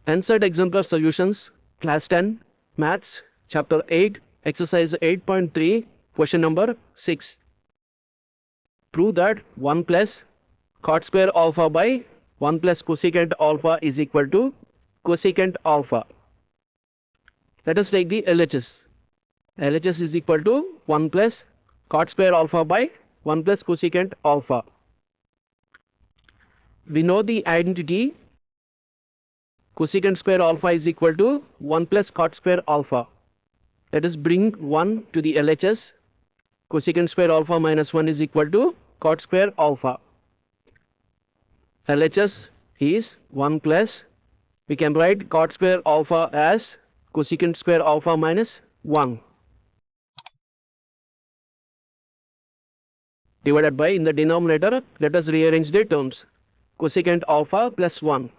NCERT Exemplar Solutions, Class 10, Maths, Chapter 8, Exercise 8.3, Question number 6. Prove that 1 plus cot square alpha by 1 plus cosecant alpha is equal to cosecant alpha. Let us take the LHS. LHS is equal to 1 plus cot square alpha by 1 plus cosecant alpha. We know the identity cosecant square alpha is equal to 1 plus cot square alpha. Let us bring 1 to the LHS. Cosecant square alpha minus 1 is equal to cot square alpha. LHS is 1 plus, we can write cot square alpha as cosecant square alpha minus 1 divided by, in the denominator, let us rearrange the terms. Cosecant alpha plus 1.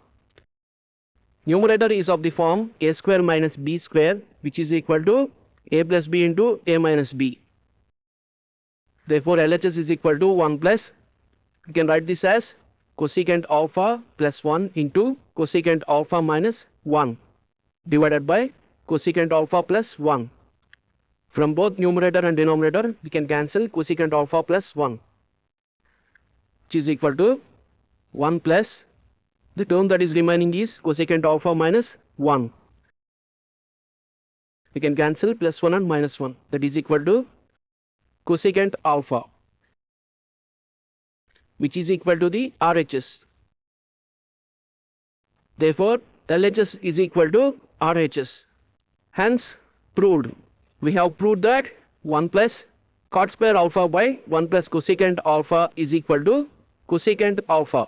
Numerator is of the form a square minus b square, which is equal to a plus b into a minus b. Therefore, LHS is equal to 1 plus, we can write this as cosecant alpha plus 1 into cosecant alpha minus 1 divided by cosecant alpha plus 1. From both numerator and denominator, we can cancel cosecant alpha plus 1, which is equal to 1 plus, the term that is remaining is cosecant alpha minus 1. We can cancel plus 1 and minus 1, that is equal to cosecant alpha, which is equal to the RHS. Therefore, LHS is equal to RHS. Hence, proved. We have proved that 1 plus cot square alpha by 1 plus cosecant alpha is equal to cosecant alpha.